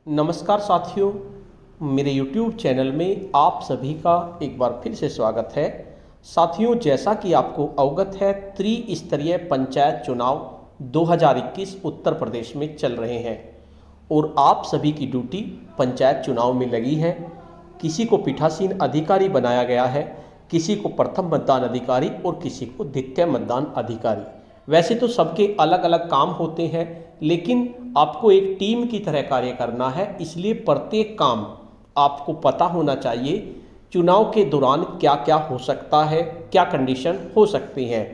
नमस्कार साथियों, मेरे YouTube चैनल में आप सभी का एक बार फिर से स्वागत है। साथियों, जैसा कि आपको अवगत है, त्रिस्तरीय पंचायत चुनाव 2021 उत्तर प्रदेश में चल रहे हैं और आप सभी की ड्यूटी पंचायत चुनाव में लगी है। किसी को पीठासीन अधिकारी बनाया गया है, किसी को प्रथम मतदान अधिकारी और किसी को द्वितीय मतदान अधिकारी। वैसे तो सबके अलग अलग काम होते हैं, लेकिन आपको एक टीम की तरह कार्य करना है, इसलिए प्रत्येक काम आपको पता होना चाहिए। चुनाव के दौरान क्या क्या हो सकता है, क्या कंडीशन हो सकती हैं।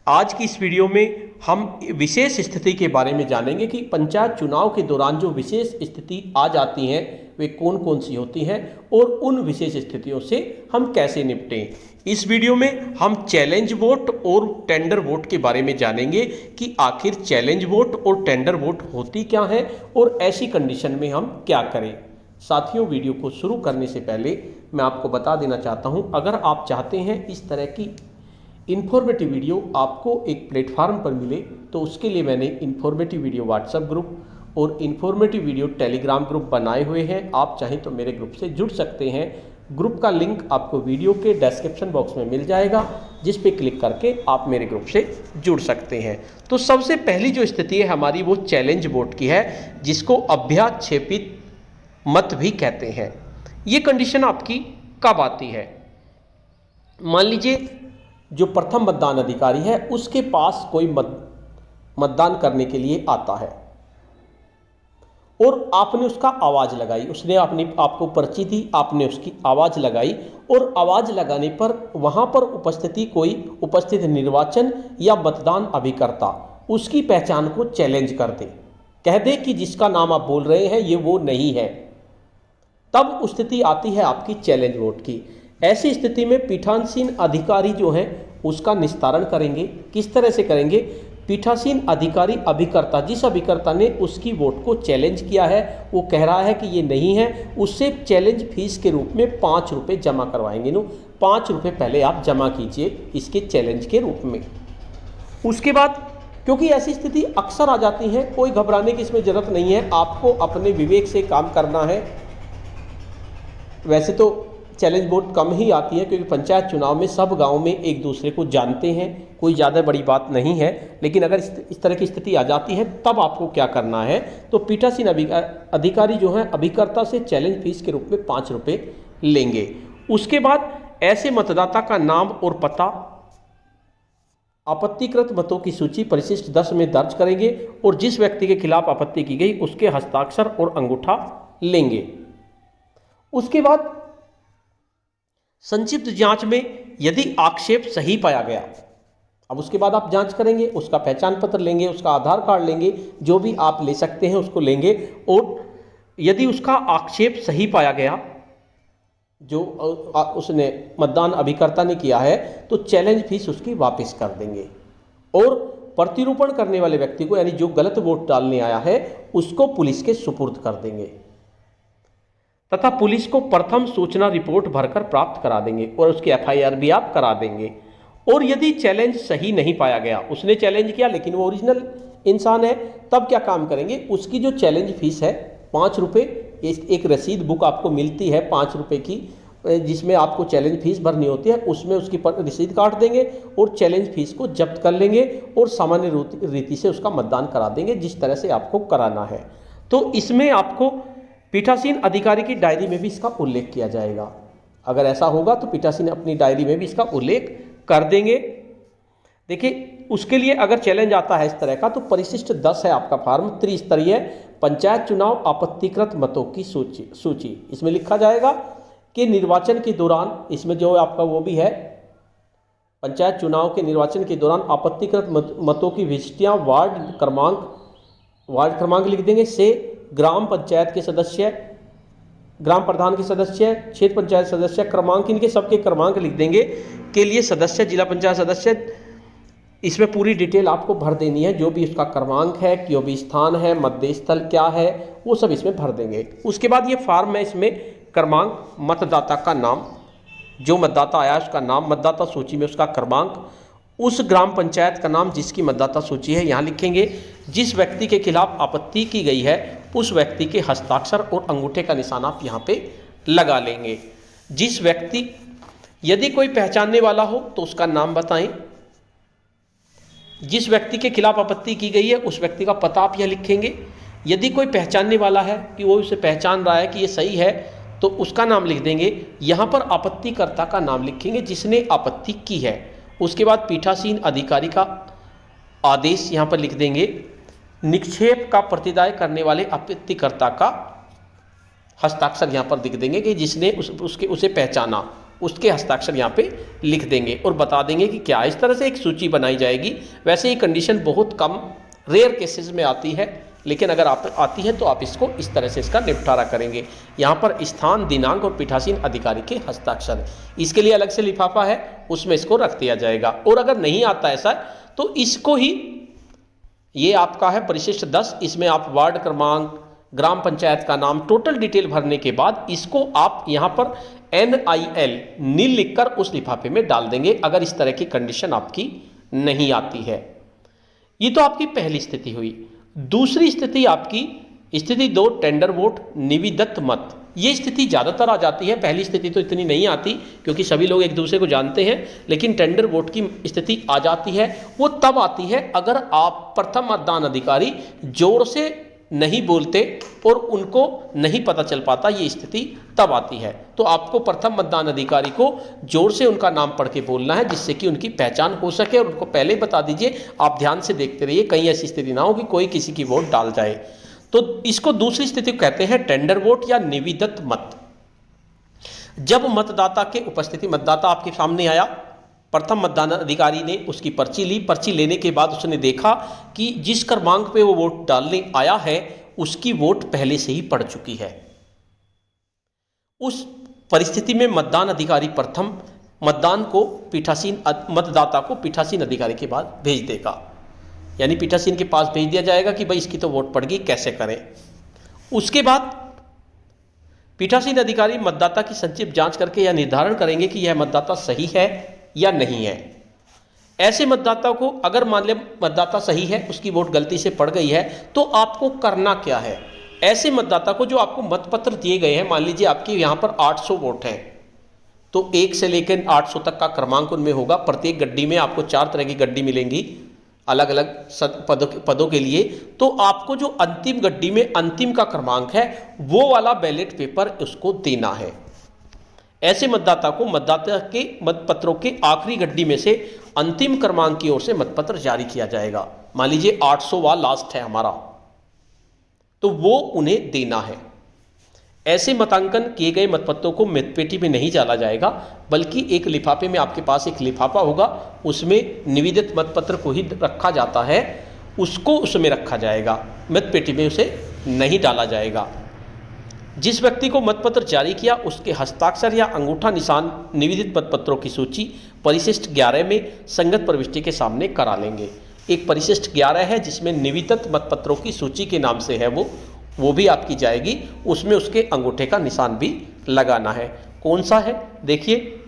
आज की इस वीडियो में हम विशेष स्थिति के बारे में जानेंगे कि पंचायत चुनाव के दौरान जो विशेष स्थिति आ जाती हैं वे कौन कौन सी होती हैं और उन विशेष स्थितियों से हम कैसे निपटें। इस वीडियो में हम चैलेंज वोट और टेंडर वोट के बारे में जानेंगे कि आखिर चैलेंज वोट और टेंडर वोट होती क्या है और ऐसी कंडीशन में हम क्या करें। साथियों, वीडियो को शुरू करने से पहले मैं आपको बता देना चाहता हूं, अगर आप चाहते हैं इस तरह की इन्फॉर्मेटिव वीडियो आपको एक प्लेटफार्म पर मिले, तो उसके लिए मैंने इन्फॉर्मेटिव वीडियो व्हाट्सएप ग्रुप और इन्फॉर्मेटिव वीडियो टेलीग्राम ग्रुप बनाए हुए हैं। आप चाहें तो मेरे ग्रुप से जुड़ सकते हैं। ग्रुप का लिंक आपको वीडियो के डिस्क्रिप्शन बॉक्स में मिल जाएगा, जिस पे क्लिक करके आप मेरे ग्रुप से जुड़ सकते हैं। तो सबसे पहली जो स्थिति है हमारी, वो चैलेंज वोट की है, जिसको अभ्याक्षेपित मत भी कहते हैं। ये कंडीशन आपकी कब आती है? मान लीजिए जो प्रथम मतदान अधिकारी है उसके पास कोई मतदान करने के लिए आता है और आपने उसका आवाज़ लगाई, उसने आपको पर्ची दी, आपने उसकी आवाज़ लगाई और आवाज़ लगाने पर वहाँ पर उपस्थित निर्वाचन या मतदान अभिकर्ता उसकी पहचान को चैलेंज कर दे, कह दे कि जिसका नाम आप बोल रहे हैं ये वो नहीं है, तब स्थिति आती है आपकी चैलेंज वोट की। ऐसी स्थिति में पीठासीन अधिकारी जो हैं उसका निस्तारण करेंगे। किस तरह से करेंगे? पीठासीन अधिकारी अभिकर्ता, जिस अभिकर्ता ने उसकी वोट को चैलेंज किया है, वो कह रहा है कि ये नहीं है, उससे चैलेंज फीस के रूप में 5 रुपये जमा करवाएंगे। 5 रुपये पहले आप जमा कीजिए इसके चैलेंज के रूप में। उसके बाद, क्योंकि ऐसी स्थिति अक्सर आ जाती है, कोई घबराने की इसमें ज़रूरत नहीं है, आपको अपने विवेक से काम करना है। वैसे तो चैलेंज वोट कम ही आती है, क्योंकि पंचायत चुनाव में सब गांव में एक दूसरे को जानते हैं, कोई ज़्यादा बड़ी बात नहीं है। लेकिन अगर इस तरह की स्थिति आ जाती है, तब आपको क्या करना है? तो पीठासीन अधिकारी जो हैं अभिकर्ता से चैलेंज फीस के रूप में 5 रुपये लेंगे। उसके बाद ऐसे मतदाता का नाम और पता आपत्तिकृत मतों की सूची परिशिष्ट 10 में दर्ज करेंगे और जिस व्यक्ति के खिलाफ आपत्ति की गई उसके हस्ताक्षर और अंगूठा लेंगे। उसके बाद संक्षिप्त जांच में यदि आक्षेप सही पाया गया, अब उसके बाद आप जांच करेंगे, उसका पहचान पत्र लेंगे, उसका आधार कार्ड लेंगे, जो भी आप ले सकते हैं उसको लेंगे, और यदि उसका आक्षेप सही पाया गया जो उसने मतदान अभिकर्ता ने किया है, तो चैलेंज फीस उसकी वापस कर देंगे और प्रतिरूपण करने वाले व्यक्ति को, यानी जो गलत वोट डालने आया है, उसको पुलिस के सुपुर्द कर देंगे तथा पुलिस को प्रथम सूचना रिपोर्ट भरकर प्राप्त करा देंगे और उसकी FIR भी आप करा देंगे। और यदि चैलेंज सही नहीं पाया गया, उसने चैलेंज किया लेकिन वो ओरिजिनल इंसान है, तब क्या काम करेंगे? उसकी जो चैलेंज फीस है 5 रुपये, एक रसीद बुक आपको मिलती है 5 रुपये की, जिसमें आपको चैलेंज फीस भरनी होती है, उसमें उसकी रसीद काट देंगे और चैलेंज फीस को जब्त कर लेंगे और सामान्य रीति से उसका मतदान करा देंगे, जिस तरह से आपको कराना है। तो इसमें आपको पीठासीन अधिकारी की डायरी में भी इसका उल्लेख किया जाएगा। अगर ऐसा होगा तो पीठासीन अपनी डायरी में भी इसका उल्लेख कर देंगे। देखिए, उसके लिए अगर चैलेंज आता है इस तरह का, तो परिशिष्ट 10 है आपका फॉर्म, त्रिस्तरीय पंचायत चुनाव आपत्तिकृत मतों की सूची। इसमें लिखा जाएगा कि निर्वाचन के दौरान, इसमें जो आपका वो भी है, पंचायत चुनाव के निर्वाचन के दौरान आपत्तिकृत मतों की विशिष्टियाँ वार्ड क्रमांक लिख देंगे से ग्राम पंचायत के सदस्य, ग्राम प्रधान के सदस्य, क्षेत्र पंचायत सदस्य, क्रमांक, इनके सबके क्रमांक लिख देंगे के लिए सदस्य, जिला पंचायत सदस्य, इसमें पूरी डिटेल आपको भर देनी है, जो भी उसका क्रमांक है, जो भी स्थान है, मध्य स्थल क्या है, वो सब इसमें भर देंगे। उसके बाद ये फॉर्म है, इसमें क्रमांक, मतदाता का नाम, जो मतदाता आया उसका नाम, मतदाता सूची में उसका क्रमांक उस ग्राम पंचायत का नाम जिसकी मतदाता सूची है यहाँ लिखेंगे। जिस व्यक्ति के खिलाफ आपत्ति की गई है उस व्यक्ति के हस्ताक्षर और अंगूठे का निशान आप यहाँ पे लगा लेंगे। जिस व्यक्ति, यदि कोई पहचानने वाला हो तो उसका नाम बताएं। जिस व्यक्ति के खिलाफ आपत्ति की गई है उस व्यक्ति का पता आप यहाँ लिखेंगे। यदि कोई पहचानने वाला है कि वो उसे पहचान रहा है कि ये सही है तो उसका नाम लिख देंगे। यहाँ पर आपत्तिकर्ता का नाम लिखेंगे जिसने आपत्ति की है। उसके बाद पीठासीन अधिकारी का आदेश यहाँ पर लिख देंगे। निक्षेप का प्रतिदाय करने वाले आपत्तिकर्ता का हस्ताक्षर यहाँ पर लिख देंगे कि जिसने उसे पहचाना, उसके हस्ताक्षर यहाँ पे लिख देंगे और बता देंगे कि क्या। इस तरह से एक सूची बनाई जाएगी। वैसे ये कंडीशन बहुत कम रेयर केसेस में आती है, लेकिन अगर आप आती है तो आप इसको इस तरह से इसका निपटारा करेंगे। यहाँ पर स्थान, दिनांक और पीठासीन अधिकारी के हस्ताक्षर, इसके लिए अलग से लिफाफा है, उसमें इसको रख दिया जाएगा। और अगर नहीं आता ऐसा तो इसको ही, ये आपका है परिशिष्ट 10, इसमें आप वार्ड क्रमांक, ग्राम पंचायत का नाम, टोटल डिटेल भरने के बाद इसको आप यहाँ पर NIL नील लिखकर उस लिफाफे में डाल देंगे अगर इस तरह की कंडीशन आपकी नहीं आती है। ये तो आपकी पहली स्थिति हुई। दूसरी स्थिति आपकी स्थिति 2, टेंडर वोट, निविदत मत। ये स्थिति ज़्यादातर आ जाती है। पहली स्थिति तो इतनी नहीं आती क्योंकि सभी लोग एक दूसरे को जानते हैं, लेकिन टेंडर वोट की स्थिति आ जाती है। वो तब आती है अगर आप प्रथम मतदान अधिकारी जोर से नहीं बोलते और उनको नहीं पता चल पाता, ये स्थिति तब आती है। तो आपको प्रथम मतदान अधिकारी को जोर से उनका नाम पढ़ के बोलना है जिससे कि उनकी पहचान हो सके, और उनको पहले बता दीजिए। आप ध्यान से देखते रहिए, कहीं ऐसी स्थिति ना हो कि कोई किसी की वोट डाल जाए। तो इसको दूसरी स्थिति कहते हैं टेंडर वोट या निविदत मत। जब मतदाता के उपस्थिति, मतदाता आपके सामने आया, प्रथम मतदान अधिकारी ने उसकी पर्ची ली। पर्ची लेने के बाद उसने देखा कि जिस क्रमांक पे वो वोट डालने आया है उसकी वोट पहले से ही पड़ चुकी है। उस परिस्थिति में मतदान अधिकारी प्रथम मतदान को मतदाता को पीठासीन अधिकारी के पास भेज देगा, यानी पीठासीन के पास भेज दिया जाएगा कि भाई इसकी तो वोट पड़ गई, कैसे करें। उसके बाद पीठासीन अधिकारी मतदाता की संक्षिप्त जांच करके यह निर्धारण करेंगे कि यह मतदाता सही है या नहीं है। ऐसे मतदाता को, अगर मान लें मतदाता सही है, उसकी वोट गलती से पड़ गई है, तो आपको करना क्या है। ऐसे मतदाता को, जो आपको मतपत्र दिए गए हैं, मान लीजिए आपके यहाँ पर 800 वोट हैं, तो 1 से लेकर 800 तक का क्रमांक उनमें होगा। प्रत्येक गड्डी में आपको 4 तरह की गड्डी मिलेंगी अलग अलग पदों के लिए। तो आपको जो अंतिम गड्डी में अंतिम का क्रमांक है वो वाला बैलेट पेपर उसको देना है। ऐसे मतदाता को मतदाता के मतपत्रों के आखिरी गड्डी में से अंतिम क्रमांक की ओर से मतपत्र जारी किया जाएगा। मान लीजिए 800वां लास्ट है हमारा, तो वो उन्हें देना है। ऐसे मतांकन किए गए मतपत्रों को मतपेटी में नहीं डाला जाएगा, बल्कि एक लिफाफे में, आपके पास एक लिफाफा होगा, उसमें निवेदित मतपत्र को ही रखा जाता है, उसको उसमें रखा जाएगा, मतपेटी में उसे नहीं डाला जाएगा। जिस व्यक्ति को मतपत्र जारी किया उसके हस्ताक्षर या अंगूठा निशान निवेदित मतपत्रों की सूची परिशिष्ट 11 में संगत प्रविष्टि के सामने करा लेंगे। एक परिशिष्ट 11 है जिसमें निवेदित मतपत्रों की सूची के नाम से है, वो भी आपकी जाएगी। उसमें उसके अंगूठे का निशान भी लगाना है। कौन सा है, देखिए,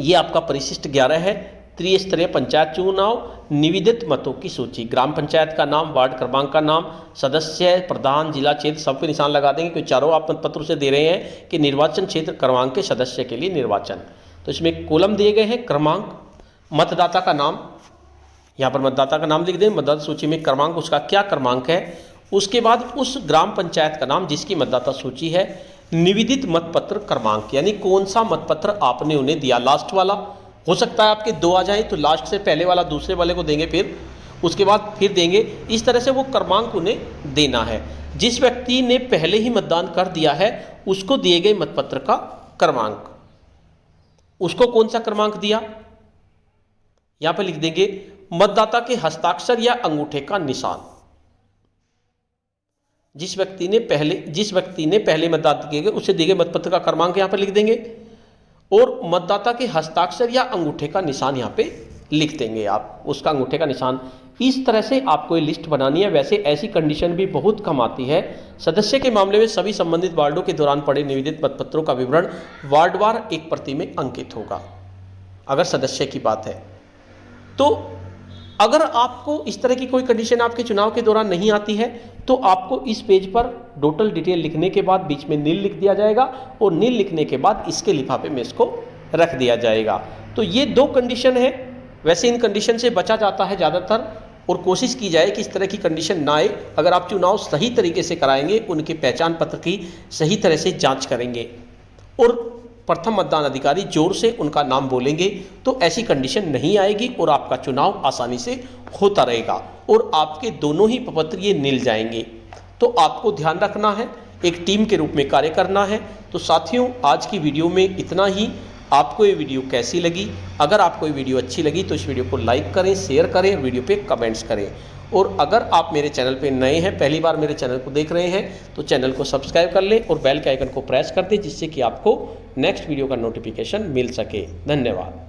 ये आपका परिशिष्ट 11 है। त्रिस्तरीय पंचायत चुनाव, निवेदित मतों की सूची, ग्राम पंचायत का नाम, वार्ड क्रमांक का नाम, सदस्य, प्रधान, जिला क्षेत्र, सब पे निशान लगा देंगे, क्योंकि चारों आप मतपत्रों से दे रहे हैं कि निर्वाचन क्षेत्र क्रमांक के सदस्य के लिए निर्वाचन। तो इसमें कॉलम दिए गए हैं, क्रमांक, मतदाता का नाम, यहाँ पर मतदाता का नाम लिख दें, मतदाता सूची में क्रमांक, उसका क्या क्रमांक है। उसके बाद उस ग्राम पंचायत का नाम जिसकी मतदाता सूची है, निवेदित मतपत्र क्रमांक, यानी कौन सा मतपत्र आपने उन्हें दिया, लास्ट वाला। हो सकता है आपके 2 आ जाए तो लास्ट से पहले वाला दूसरे वाले को देंगे, फिर उसके बाद फिर देंगे। इस तरह से वो क्रमांक उन्हें देना है। जिस व्यक्ति ने पहले ही मतदान कर दिया है उसको दिए गए मतपत्र का क्रमांक, उसको कौन सा क्रमांक दिया, यहां पर लिख देंगे मतदाता के हस्ताक्षर या अंगूठे का निशान। जिस व्यक्ति ने पहले मतदान किए गए उसे दिए गए मतपत्र का क्रमांक यहां पर लिख देंगे, और मतदाता के हस्ताक्षर या अंगूठे का निशान यहाँ पे लिख देंगे आप, उसका अंगूठे का निशान। इस तरह से आपको ये लिस्ट बनानी है। वैसे ऐसी कंडीशन भी बहुत कम आती है। सदस्य के मामले में सभी संबंधित वार्डों के दौरान पड़े निवेदित मतपत्रों का विवरण वार्डवार एक प्रति में अंकित होगा, अगर सदस्य की बात है। तो अगर आपको इस तरह की कोई कंडीशन आपके चुनाव के दौरान नहीं आती है तो आपको इस पेज पर टोटल डिटेल लिखने के बाद बीच में नील लिख दिया जाएगा और नील लिखने के बाद इसके लिफाफे में इसको रख दिया जाएगा। तो ये 2 कंडीशन है। वैसे इन कंडीशन से बचा जाता है ज़्यादातर, और कोशिश की जाए कि इस तरह की कंडीशन ना आए। अगर आप चुनाव सही तरीके से कराएंगे, उनके पहचान पत्र की सही तरह से जाँच करेंगे और प्रथम मतदान अधिकारी जोर से उनका नाम बोलेंगे तो ऐसी कंडीशन नहीं आएगी और आपका चुनाव आसानी से होता रहेगा और आपके दोनों ही प्रपत्र ये मिल जाएंगे। तो आपको ध्यान रखना है, एक टीम के रूप में कार्य करना है। तो साथियों, आज की वीडियो में इतना ही। आपको ये वीडियो कैसी लगी? अगर आपको ये वीडियो अच्छी लगी तो इस वीडियो को लाइक करें, शेयर करें और वीडियो पे कमेंट्स करें। और अगर आप मेरे चैनल पे नए हैं, पहली बार मेरे चैनल को देख रहे हैं, तो चैनल को सब्सक्राइब कर लें और बेल के आइकन को प्रेस कर दें, जिससे कि आपको नेक्स्ट वीडियो का नोटिफिकेशन मिल सके। धन्यवाद।